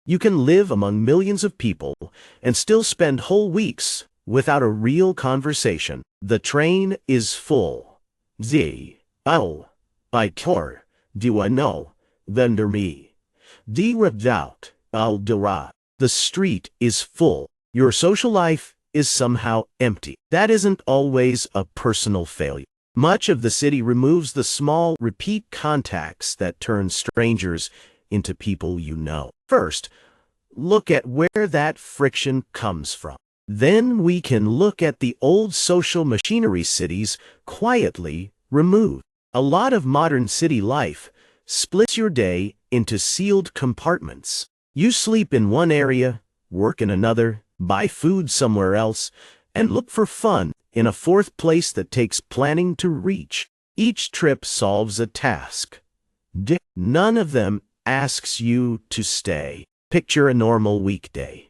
You can live among millions of people and still spend whole weeks without a real conversation. The train is full. Z. L. I tor. Do I know? Vendor me. D. Without. Al dira. The street is full. Your social life is somehow empty. That isn't always a personal failure. Much of the city removes the small, repeat contacts that turn strangers into people you know. First, look at where that friction comes from. Then we can look at the old social machinery cities quietly removed. A lot of modern city life splits your day into sealed compartments. You sleep in one area, work in another, buy food somewhere else, and look for fun in a fourth place that takes planning to reach. Each trip solves a task. None of them asks you to stay. Picture a normal weekday.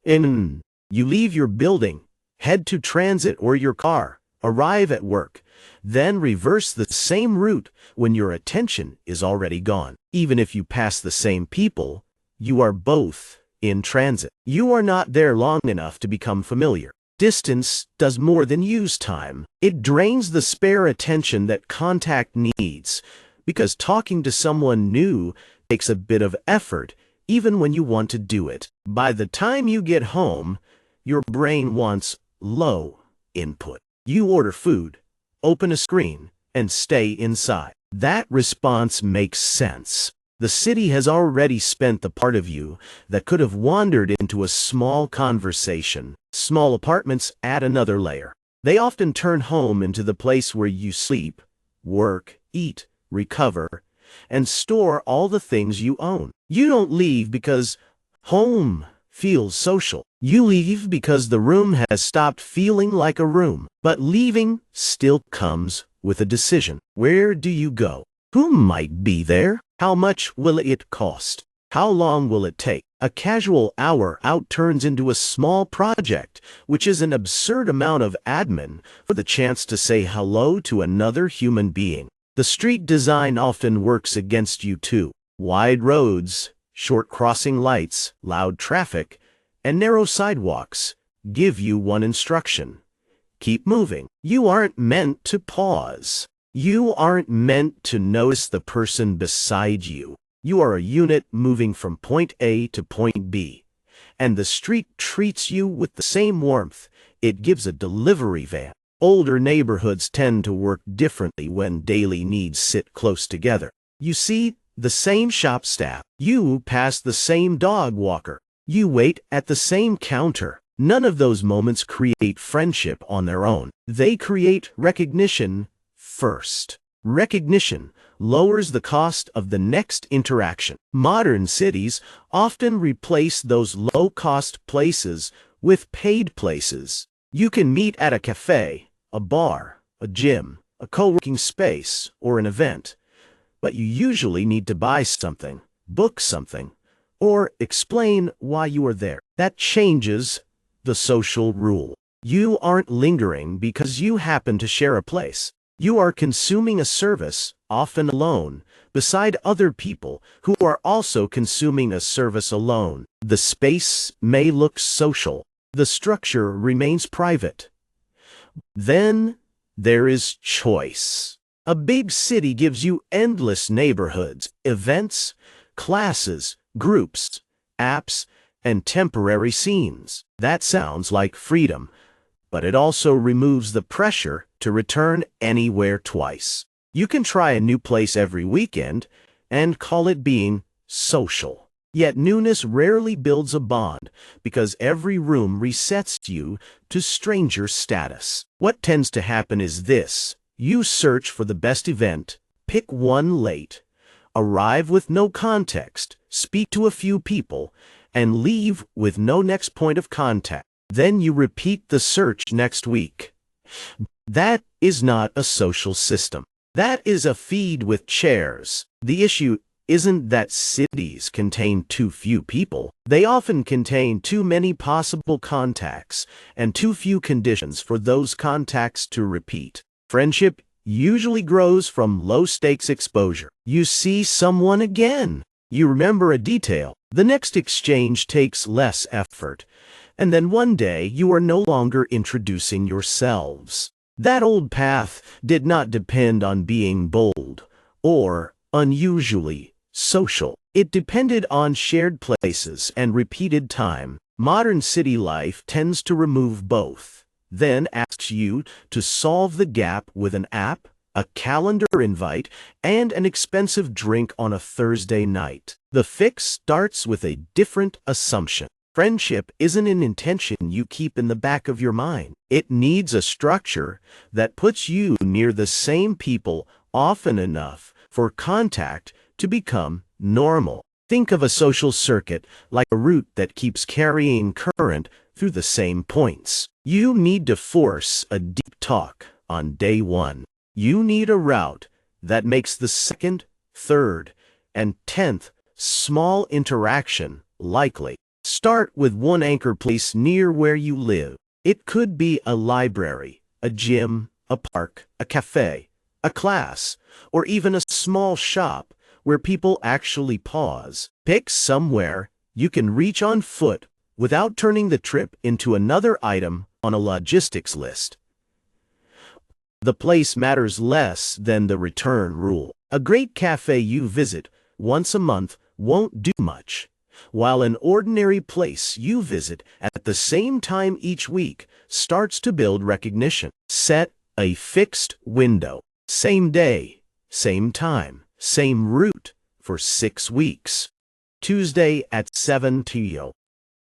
You leave your building, head to transit or your car, arrive at work, then reverse the same route when your attention is already gone. Even if you pass the same people, you are both in transit. You are not there long enough to become familiar. Distance does more than use time. It drains the spare attention that contact needs, because talking to someone new takes a bit of effort, even when you want to do it. By the time you get home, your brain wants low input. You order food, open a screen, and stay inside. That response makes sense. The city has already spent the part of you that could have wandered into a small conversation. Small apartments add another layer. They often turn home into the place where you sleep, work, eat, recover, and store all the things you own. You don't leave because home feels social. You leave because the room has stopped feeling like a room. But leaving still comes with a decision. Where do you go? Who might be there? How much will it cost? How long will it take? A casual hour out turns into a small project, which is an absurd amount of admin for the chance to say hello to another human being. The street design often works against you too. Wide roads, short crossing lights, loud traffic, and narrow sidewalks give you one instruction: keep moving. You aren't meant to pause. You aren't meant to notice the person beside you. You are a unit moving from point A to point B, and the street treats you with the same warmth it gives a delivery van. Older neighborhoods tend to work differently when daily needs sit close together. You see the same shop staff. You pass the same dog walker. You wait at the same counter. None of those moments create friendship on their own. They create recognition first. Recognition lowers the cost of the next interaction. Modern cities often replace those low-cost places with paid places. You can meet at a cafe, a bar, a gym, a co-working space, or an event, but you usually need to buy something, book something, or explain why you are there. That changes the social rule. You aren't lingering because you happen to share a place. You are consuming a service, often alone, beside other people who are also consuming a service alone. The space may look social. The structure remains private. Then there is choice. A big city gives you endless neighborhoods, events, classes, groups, apps, and temporary scenes. That sounds like freedom, but it also removes the pressure to return anywhere twice. You can try a new place every weekend and call it being social. Yet newness rarely builds a bond because every room resets you to stranger status. What tends to happen is this: you search for the best event, pick one late, arrive with no context, speak to a few people, and leave with no next point of contact. Then you repeat the search next week. That is not a social system. That is a feed with chairs. The issue isn't that cities contain too few people. They often contain too many possible contacts and too few conditions for those contacts to repeat. Friendship usually grows from low-stakes exposure. You see someone again. You remember a detail. The next exchange takes less effort, and then one day you are no longer introducing yourselves. That old path did not depend on being bold or unusually social. It depended on shared places and repeated time. Modern city life tends to remove both, then asks you to solve the gap with an app, a calendar invite, and an expensive drink on a Thursday night. The fix starts with a different assumption. Friendship isn't an intention you keep in the back of your mind. It needs a structure that puts you near the same people often enough for contact to become normal. Think of a social circuit like a route that keeps carrying current through the same points. You need to force a deep talk on day one. You need a route that makes the second, third, and 10th small interaction likely. Start with one anchor place near where you live. It could be a library, a gym, a park, a cafe, a class, or even a small shop where people actually pause. Pick somewhere you can reach on foot without turning the trip into another item on a logistics list. The place matters less than the return rule. A great cafe you visit once a month won't do much, while an ordinary place you visit at the same time each week starts to build recognition. Set a fixed window. Same day, same time, same route for 6 weeks. Tuesday at 7 p.m.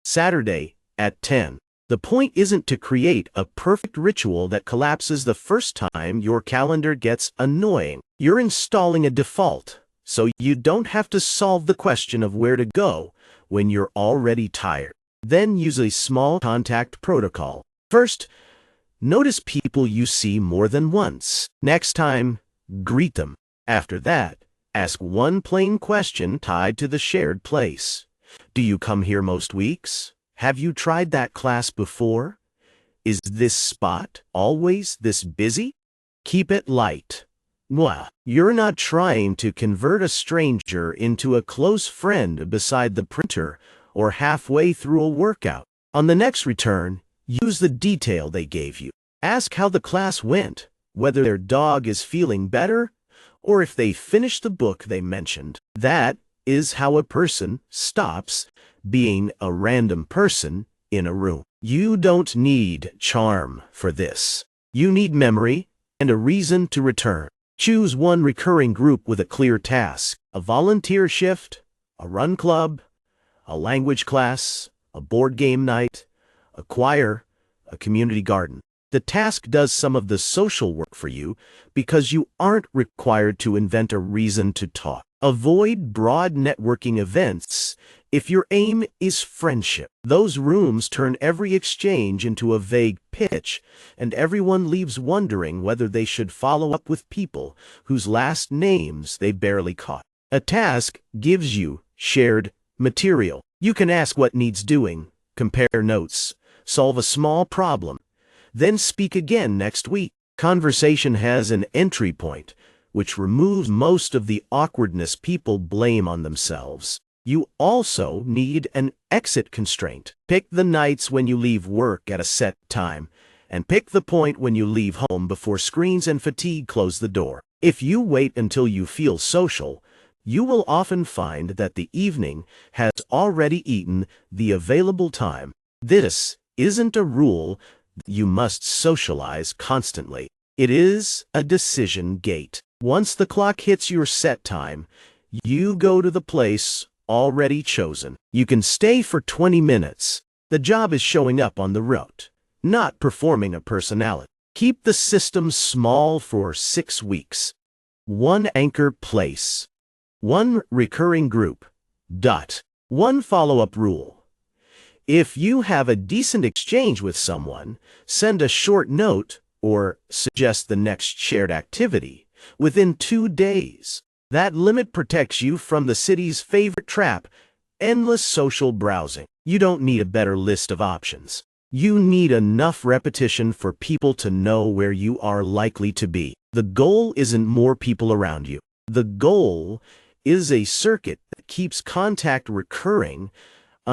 Saturday at 10. The point isn't to create a perfect ritual that collapses the first time your calendar gets annoying. You're installing a default, so you don't have to solve the question of where to go when you're already tired. Then use a small contact protocol. First, notice people you see more than once. Next time, greet them. After that, ask one plain question tied to the shared place. Do you come here most weeks? Have you tried that class before? Is this spot always this busy? Keep it light. Well, you're not trying to convert a stranger into a close friend beside the printer or halfway through a workout. On the next return, use the detail they gave you. Ask how the class went, whether their dog is feeling better, or if they finished the book they mentioned. That is how a person stops being a random person in a room. You don't need charm for this. You need memory and a reason to return. Choose one recurring group with a clear task: a volunteer shift, a run club, a language class, a board game night, a choir, a community garden. The task does some of the social work for you because you aren't required to invent a reason to talk. Avoid broad networking events if your aim is friendship. Those rooms turn every exchange into a vague pitch, and everyone leaves wondering whether they should follow up with people whose last names they barely caught. A task gives you shared material. You can ask what needs doing, compare notes, solve a small problem, then speak again next week. Conversation has an entry point, which removes most of the awkwardness people blame on themselves. You also need an exit constraint. Pick the nights when you leave work at a set time, and pick the point when you leave home before screens and fatigue close the door. If you wait until you feel social, you will often find that the evening has already eaten the available time. This isn't a rule that you must socialize constantly. It is a decision gate. Once the clock hits your set time, you go to the place already chosen. You can stay for 20 minutes. The job is showing up on the route, not performing a personality. Keep the system small for 6 weeks. One anchor place. One recurring group. One follow-up rule. If you have a decent exchange with someone, send a short note or suggest the next shared activity within 2 days. That limit protects you from the city's favorite trap, endless social browsing. You don't need a better list of options. You need enough repetition for people to know where you are likely to be. The goal isn't more people around you. The goal is a circuit that keeps contact recurring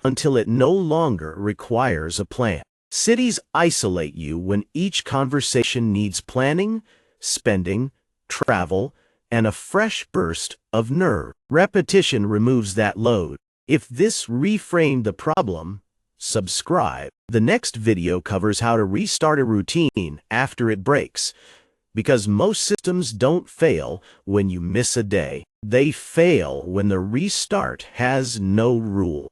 until it no longer requires a plan. Cities isolate you when each conversation needs planning, spending, travel, and a fresh burst of nerve. Repetition removes that load. If this reframed the problem, subscribe. The next video covers how to restart a routine after it breaks, because most systems don't fail when you miss a day. They fail when the restart has no rule.